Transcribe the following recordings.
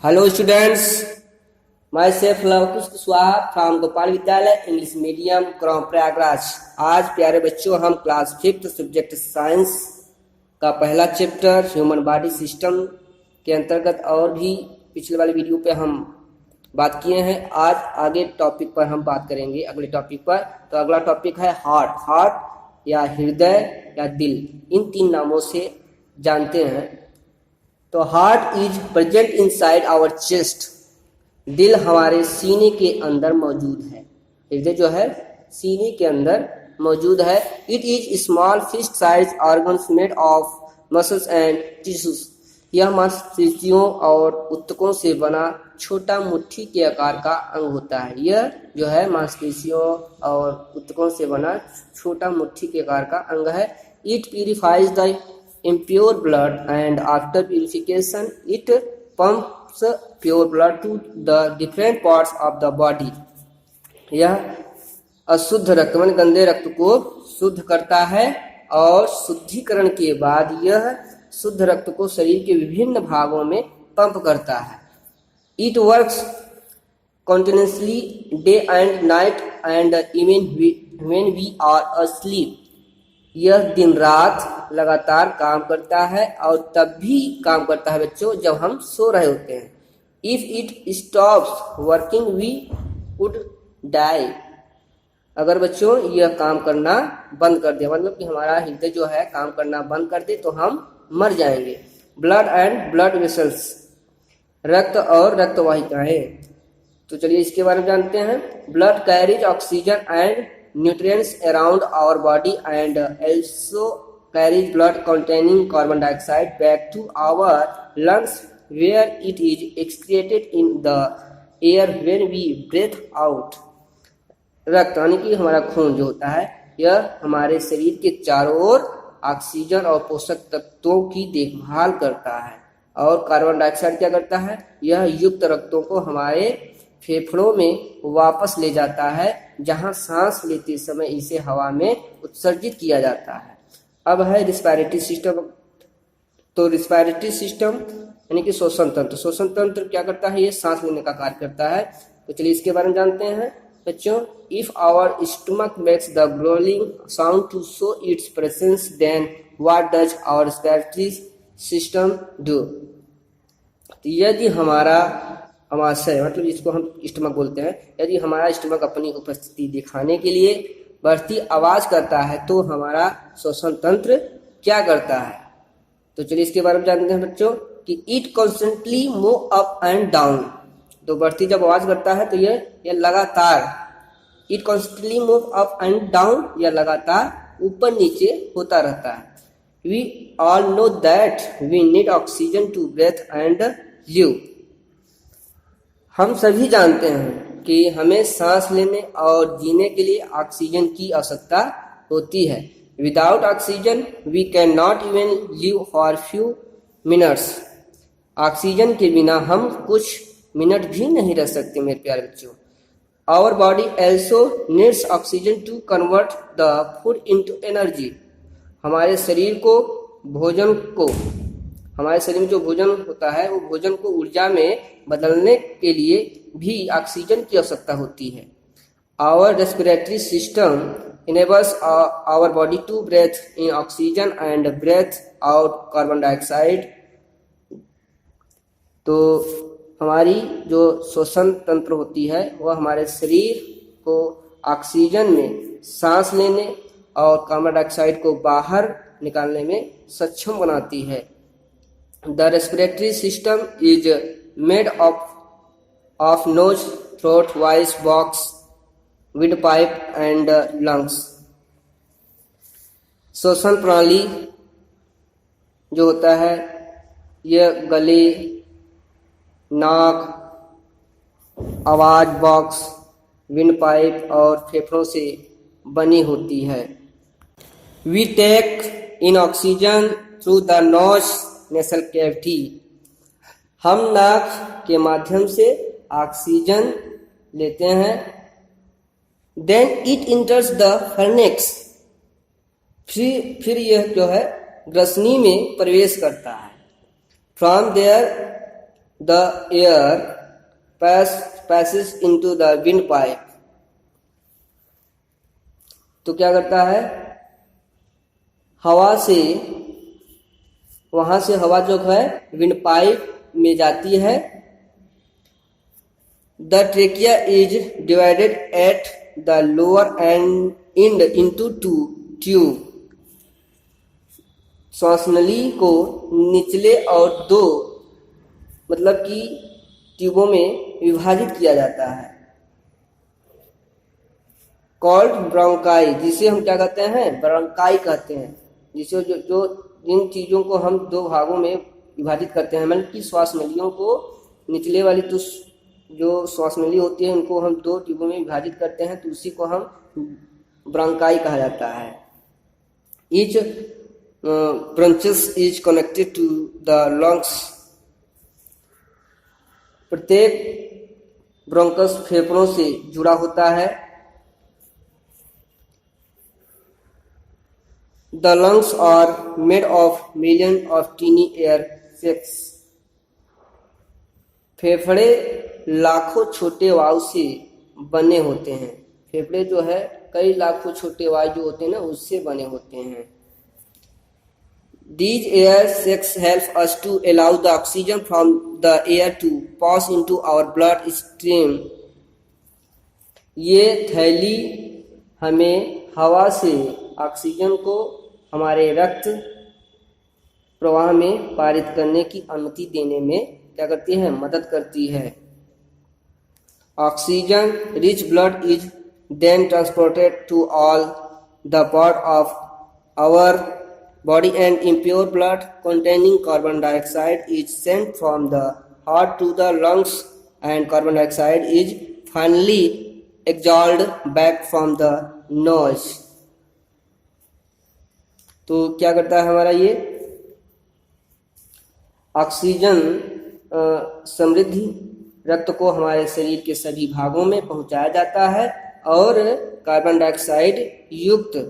Hello students, my self Lavkush Kushwaha from Gopal विद्यालय English medium क्रॉम Prayagraj. आज प्यारे बच्चों हम क्लास 5th सब्जेक्ट साइंस का पहला चैप्टर ह्यूमन बॉडी सिस्टम के अंतर्गत और भी पिछले वाले वीडियो पे हम बात किए हैं। आज आगे टॉपिक पर हम बात करेंगे, अगले टॉपिक पर। तो अगला टॉपिक है हार्ट या हृदय या दिल, इन तीन नामों से जानते हैं। तो heart is present inside our chest, दिल हमारे सीने के अंदर मौजूद है। हृदय जो है सीने के अंदर मौजूद है। It is small fist size organs made of muscles and tissues, यह मांसपेशियों और ऊतकों से बना छोटा मुट्ठी के आकार का अंग होता है। यह जो है मांसपेशियों और ऊतकों से बना छोटा मुट्ठी के आकार का अंग है। It purifies the impure blood and after purification it pumps pure blood to the different parts of the body। यह अशुद्ध रक्त मान गंदे रक्त को शुद्ध करता है और शुद्धिकरण के बाद यह शुद्ध रक्त को शरीर के विभिन्न भागों में पंप करता है। It works continuously day and night and even when we are asleep, यह दिन रात लगातार काम करता है और तब भी काम करता है बच्चों जब हम सो रहे होते हैं। If it stops working we would die, अगर बच्चों यह काम करना बंद कर दे, मतलब कि हमारा हृदय जो है काम करना बंद कर दे तो हम मर जाएंगे। ब्लड एंड ब्लड वेसल्स, रक्त और रक्तवाहिकाएं। तो चलिए इसके बारे में जानते हैं। Blood carries oxygen and nutrients around our body and also carries blood containing carbon dioxide back to our lungs where it is excreted in the air when we breathe out। रक्त यानी कि हमारा खून जो होता है यह हमारे शरीर के चारों ओर ऑक्सीजन और पोषक तत्वों की देखभाल करता है और कार्बन डाइऑक्साइड क्या करता है, यह युक्त रक्तों को हमारे फेफड़ों में वापस ले जाता है जहां सांस लेते समय इसे हवा में उत्सर्जित किया जाता है। अब है रिस्पायरेटरी सिस्टम। तो रिस्पायरेटरी सिस्टम यानी कि श्वसन तंत्र। श्वसन तंत्र क्या करता है, ये सांस लेने का कार्य करता है। तो चलिए इसके बारे में जानते हैं बच्चों। If our stomach makes the growling sound to show its presence then what does our respiratory system do. यदि हमारा अमाशय मतलब जिसको हम स्टमक बोलते हैं, यदि हमारा स्टमक अपनी उपस्थिति दिखाने के लिए बढ़ती आवाज करता है तो हमारा श्वसन तंत्र क्या करता है। तो चलिए इसके बारे में जानते हैं बच्चों कि it constantly move up and down. तो बढ़ती जब आवाज करता है तो यह लगातार, it constantly move up and down, यह लगातार ऊपर नीचे होता रहता है। We all know that we need oxygen to breath and live. हम सभी जानते हैं कि हमें सांस लेने और जीने के लिए ऑक्सीजन की आवश्यकता होती है। Without oxygen we can not even live for few minutes. Oxygen के बिना हम कुछ मिनट भी नहीं रह सकते मेरे प्यारे बच्चों। Our body also needs oxygen to convert the food into energy. हमारे शरीर में जो भोजन होता है वो भोजन को ऊर्जा में बदलने के लिए भी ऑक्सीजन की आवश्यकता होती है। Our respiratory system enables our body to breath in oxygen and breath out carbon dioxide. तो हमारी जो श्वसन तंत्र होती है वह हमारे शरीर को ऑक्सीजन में सांस लेने और कार्बन डाइऑक्साइड को बाहर निकालने में सक्षम बनाती है। The respiratory system is made of nose, throat, voice box, windpipe and lungs। श्वसन प्रणाली जो होता है यह गले, नाक, आवाज बॉक्स, विंडपाइप और फेफड़ों से बनी होती है। We take in oxygen through the nose nasal cavity. हम नाक के माध्यम से ऑक्सीजन लेते हैं। Then it enters the pharynx, फिर यह जो है ग्रसनी में प्रवेश करता है। From there the air passes into the windpipe। तो क्या करता है, हवा से, वहां से हवा जो है विंड पाइप में जाती है। The trachea is divided at the lower end into two tube. श्वासनली को निचले और दो मतलब कि ट्यूबों में विभाजित किया जाता है। कॉल्ड ब्रोंकाई, जिसे हम क्या कहते हैं, ब्रोंकाई कहते हैं, जिसे जो जिन चीजों को हम दो भागों में विभाजित करते हैं, मतलब कि श्वास नलियों को निचले वाली तो जो श्वास नली होती है उनको हम दो ट्यूबों में विभाजित करते हैं, तो उसी को हम ब्रोंकाई कहा जाता है। Each branches is connected to the lungs. प्रत्येक ब्रोंकस फेफड़ों से जुड़ा होता है। The lungs are made of million of tiny air sacs. फेफड़े लाखों छोटे वायु से बने होते हैं। फेफड़े जो है कई लाखों छोटे वायु जो होते हैं ना उससे बने होते हैं। These air sacs help us to allow the oxygen from the air to pass into our blood stream। ये थैली हमें हवा से ऑक्सीजन को हमारे रक्त प्रवाह में पारित करने की अनुमति देने में क्या करती है, मदद करती है। Oxygen rich blood is then transported to all the part of our body and impure blood containing carbon dioxide is sent from the heart to the lungs and carbon dioxide is finally exhaled back from the nose। तो क्या करता है हमारा ये oxygen समृद्धि रक्त को हमारे शरीर के सभी भागों में पहुंचाया जाता है और कार्बन डाइऑक्साइड युक्त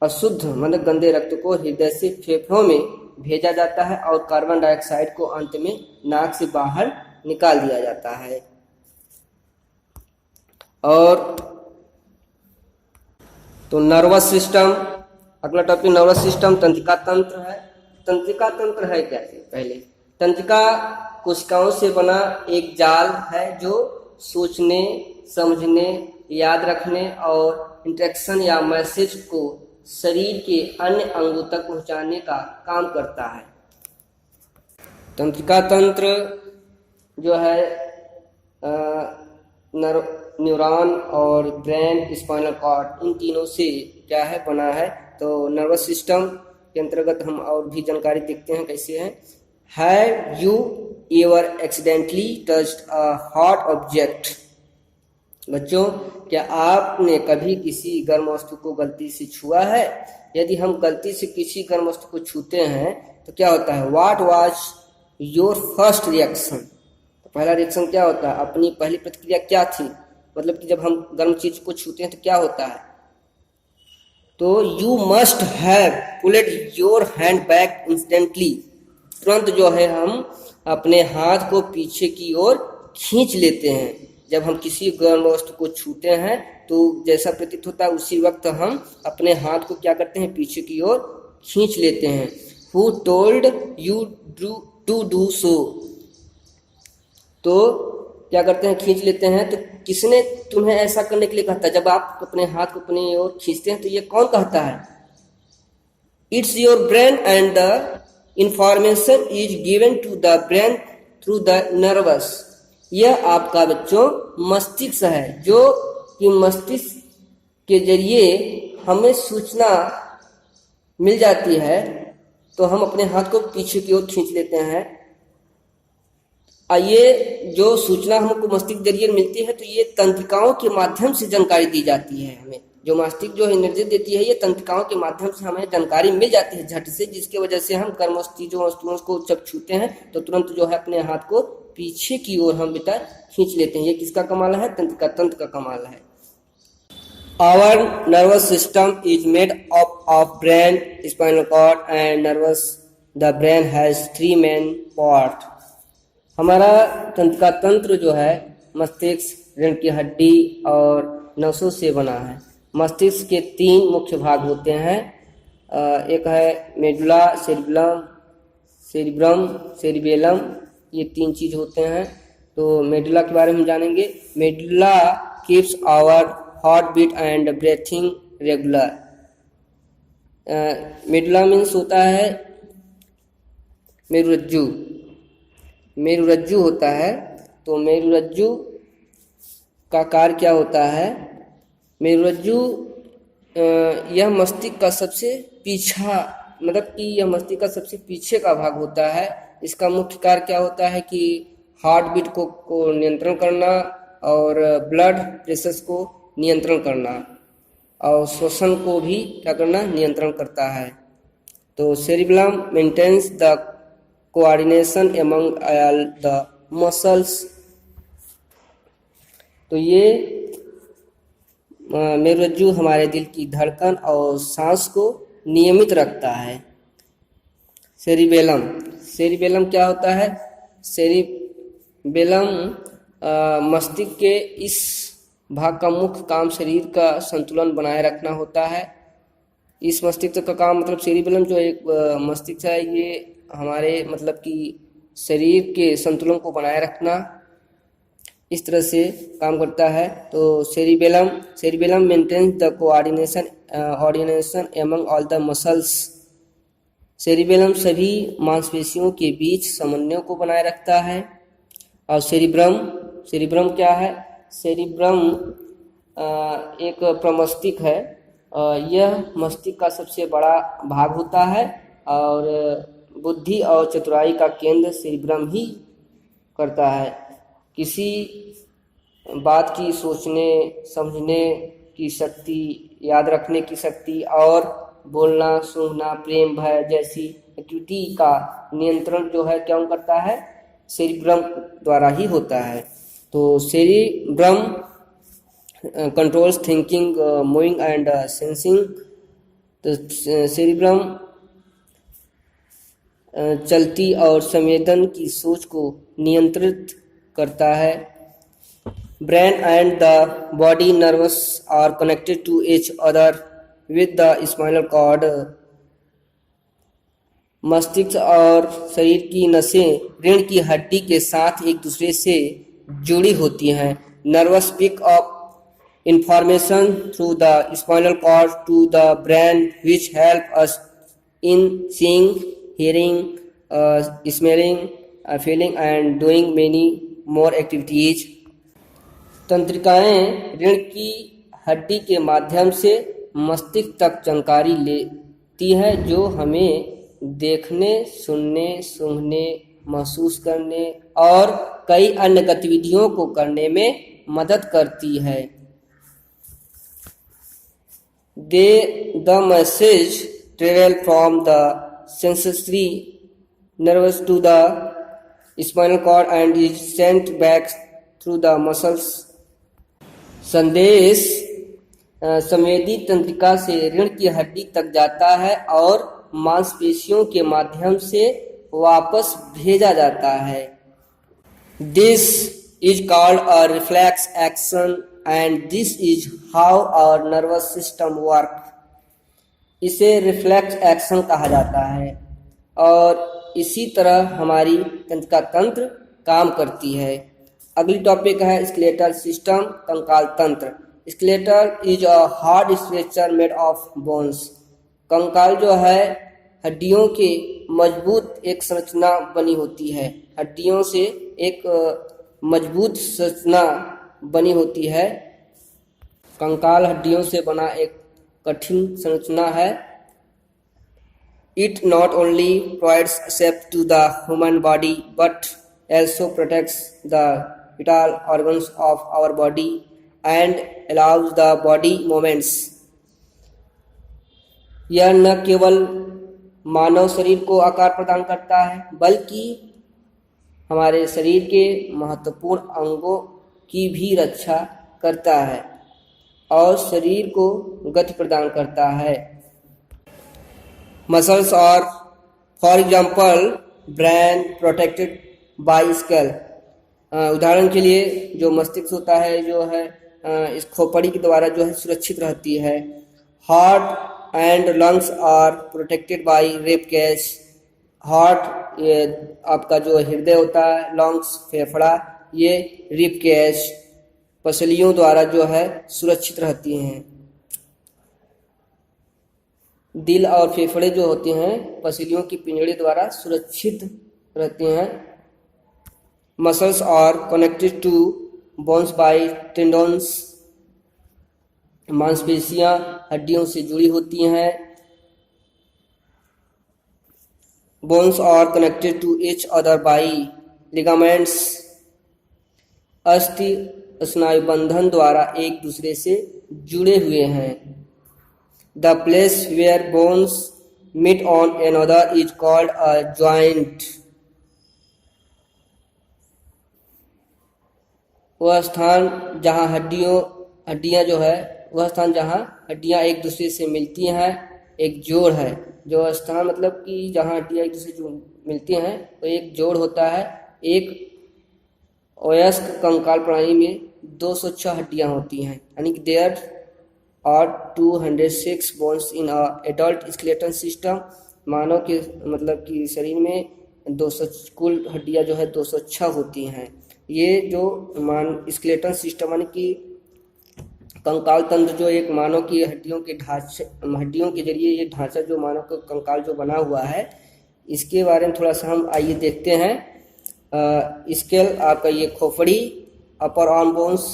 अशुद्ध मतलब गंदे रक्त को हृदय से फेफड़ों में भेजा जाता है और कार्बन डाइऑक्साइड को अंत में नाक से बाहर निकाल दिया जाता है। और तो नर्वस सिस्टम, अगला टॉपिक नर्वस सिस्टम, तंत्रिका तंत्र है। तंत्रिका तंत्र है क्या? पहले तंत्रिका कोशिकाओं से बना एक जाल है जो सोचने, समझने, याद रखने और इंटरेक्शन या मैसेज को शरीर के अन्य अंगों तक पहुंचाने का काम करता है। तंत्रिका तंत्र जो है न्यूरॉन और ब्रेन, स्पाइनल कॉर्ड, इन तीनों से क्या है बना है। तो नर्वस सिस्टम के अंतर्गत हम और भी जानकारी देखते हैं कैसे है। Have you ever accidentally touched a hot object? बच्चों, क्या आपने कभी किसी गर्म वस्तु को गलती से छुआ है? यदि हम गलती से किसी गर्म वस्तु को छूते हैं तो क्या होता है? What was your first reaction? तो पहला रिएक्शन क्या होता है? अपनी पहली प्रतिक्रिया क्या थी? मतलब कि जब हम गर्म चीज को छूते हैं तो क्या होता है? तो you must have pulled your hand back instantly. तुरंत जो है हम अपने हाथ को पीछे की ओर खींच लेते हैं। जब हम किसी गर्म वस्तु को छूते हैं तो जैसा प्रतीत होता है उसी वक्त हम अपने हाथ को क्या करते हैं? पीछे की ओर खींच लेते हैं। Who told you to do so? तो क्या करते हैं? खींच लेते हैं। तो किसने तुम्हें ऐसा करने के लिए कहता है? जब आप अपने हाथ को अपनी ओर खींचते हैं तो ये कौन कहता है? It's your brain and the information is given to the brain through the nervous। यह आपका बच्चों मस्तिष्क है जो कि मस्तिष्क के जरिए हमें सूचना मिल जाती है तो हम अपने हाथ को पीछे की ओर खींच लेते हैं। ये जो सूचना हमको मस्तिष्क के जरिए मिलती है तो ये तंत्रिकाओं के माध्यम से जानकारी दी जाती है हमें। जो मस्तिष्क जो है निर्देश देती है ये तंत्रिकाओं के माध्यम से हमें जानकारी मिल जाती है झट से, जिसकी वजह से हम गर्म वस्तुओं को जब छूते हैं तो तुरंत जो है अपने हाथ को पीछे की ओर हम बेटा खींच लेते हैं। ये किसका कमाल है? तंत्रिका तंत्र का कमाल है। Our nervous system is made up of brain, spinal cord and nervous। The brain has three main parts। हमारा तंत्रिका तंत्र जो है मस्तिष्क, रीढ़ की हड्डी और नसों से बना है। मस्तिष्क के 3 मुख्य भाग होते हैं। एक है मेडुला, सेरिब्रम, सेरिबेलम, ये 3 चीज होते हैं। तो मेडुला के बारे में जानेंगे। Medulla keeps our heart beat and breathing regular. Medulla means होता है मेरुरज्जु होता है। तो मेरुरज्जु का कार्य क्या होता है? मेरुरज्जु यह मस्तिष्क का सबसे मस्तिष्क का सबसे पीछे का भाग होता है। इसका मुख्य कार्य क्या होता है कि हार्ट बीट को नियंत्रण करना और ब्लड प्रेशर को नियंत्रण करना और श्वसन को भी क्या करना, नियंत्रण करता है। तो cerebellum maintains the coordination among all the muscles. तो ये मेरुरज्जु हमारे दिल की धड़कन और सांस को नियमित रखता है। सेरिबेलम क्या होता है? सेरिबेलम मस्तिष्क के इस भाग का मुख्य काम शरीर का संतुलन बनाए रखना होता है। इस मस्तिष्क का काम सेरिबेलम जो एक मस्तिष्क है, ये हमारे कि शरीर के संतुलन को बनाए रखना इस तरह से काम करता है। तो cerebellum maintains the coordination among all the muscles. Cerebellum सभी मांसपेशियों के बीच समन्वय को बनाए रखता है। और सेरिब्रम क्या है? सेरिब्रम एक प्रमस्तिष्क है। यह मस्तिष्क का सबसे बड़ा भाग होता है और बुद्धि और चतुराई का केंद्र सेरिब्रम ही करता है। किसी बात की सोचने समझने की शक्ति, याद रखने की शक्ति और बोलना, सूंघना, प्रेम, भय जैसी एक्टिविटी का नियंत्रण जो है क्या करता है? सेरिब्रम द्वारा ही होता है। तो cerebrum controls thinking, moving and sensing. तो सेरिब्रम चलती और संवेदन की सोच को नियंत्रित करता है। Brain and the body nerves are connected to each other with the spinal cord. मस्तिष्क और शरीर की नसें रीढ़ की हड्डी के साथ एक दूसरे से जुड़ी होती हैं। Nerves pick up information through the spinal cord to the brain, which help us in seeing, hearing, smelling, feeling and doing many more activities. तंत्रिकाएं रीढ़ की हड्डी के माध्यम से मस्तिष्क तक जानकारी लेती है, जो हमें देखने, सुनने, सूंघने, महसूस करने और कई अन्य गतिविधियों को करने में मदद करती है। The message travel from the sensory nerves to the spinal cord and is sent back through the muscles. संदेश संवेदी तंत्रिका से रीढ़ की हड्डी तक जाता है और मांसपेशियों के माध्यम से वापस भेजा जाता है। This is called a reflex action and this is how our nervous system work. इसे रिफ्लेक्स एक्शन कहा जाता है और इसी तरह हमारी तंत्रिका तंत्र काम करती है। अगली टॉपिक है स्केलेटल सिस्टम, कंकाल तंत्र। Skeletal is a hard structure made of bones. कंकाल जो है हड्डियों के मजबूत एक संरचना बनी होती है। हड्डियों से एक मजबूत संरचना बनी होती है। कंकाल हड्डियों से बना एक कठिन संरचना है। It not only provides shape to the human body but also protects the vital organs of our body and allows the body movements. यह न केवल मानव शरीर को आकार प्रदान करता है बल्कि हमारे शरीर के महत्वपूर्ण अंगों की भी रक्षा करता है और शरीर को गति प्रदान करता है। मसल्स और for example brain protected by scale. उदाहरण के लिए जो मस्तिष्क होता है जो है इस खोपड़ी के द्वारा जो है सुरक्षित रहती है। Heart and lungs are protected by rib cage. Heart ये आपका जो हृदय होता है, लंग्स फेफड़ा, ये रिब केज पसलियों द्वारा जो है सुरक्षित रहती हैं। दिल और फेफड़े जो होते हैं पसलियों की पिंजड़े द्वारा सुरक्षित रहते हैं। Muscles are connected to bones by tendons. मांसपेशियां हड्डियों से जुड़ी होती हैं। Bones are connected to each other by ligaments. अस्थि स्नायु बंधन द्वारा एक दूसरे से जुड़े हुए हैं। The place where bones meet on another is called a joint. वह स्थान जहाँ हड्डियाँ जो है वह स्थान जहाँ हड्डियाँ एक दूसरे से मिलती हैं एक जोड़ है। जो स्थान मतलब कि जहाँ हड्डियाँ एक दूसरे से मिलती हैं तो एक जोड़ होता है। एक वयस्क कंकाल प्रणाली में 206 हड्डियाँ होती हैं, यानी कि there are 206 bones in a adult skeletal system. मानव के मतलब कि शरीर में 200 कुल हड्डियाँ जो है 206 होती हैं। ये जो स्केलेटल सिस्टम यानी कि कंकाल तंत्र जो एक मानव की हड्डियों के जरिए ये ढांचा जो मानव का कंकाल जो बना हुआ है, इसके बारे में थोड़ा सा हम आइए देखते हैं। स्केल आपका ये खोपड़ी, अपर आर्म बोन्स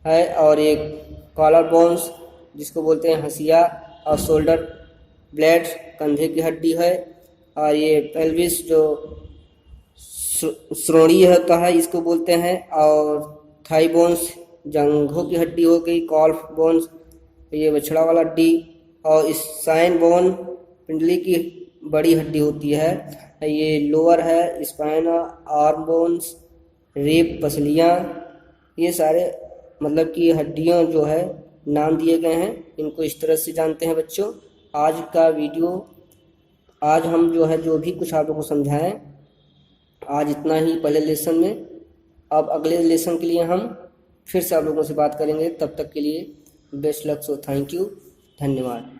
है, और एक कॉलर बोन्स जिसको बोलते हैं हंसिया, और शोल्डर ब्लेड कंधे की हड्डी है, और ये पेल्विस जो श्रोणीय होता है इसको बोलते हैं, और थाई बोन्स जंघों की हड्डी हो गई, कॉल्फ बोन्स ये बछड़ा वाला हड्डी, और इस साइन बोन पिंडली की बड़ी हड्डी होती है। ये लोअर है, स्पाइन, आर्म बोन्स, रिब पसलियाँ, ये सारे मतलब कि हड्डियाँ जो है नाम दिए गए हैं। इनको इस तरह से जानते हैं बच्चों। आज का वीडियो आज हम जो है जो भी कुछ आप लोगों को समझाएं आज इतना ही पहले लेसन में। अब अगले लेसन के लिए हम फिर से आप लोगों से बात करेंगे। तब तक के लिए best luck. So thank you, धन्यवाद।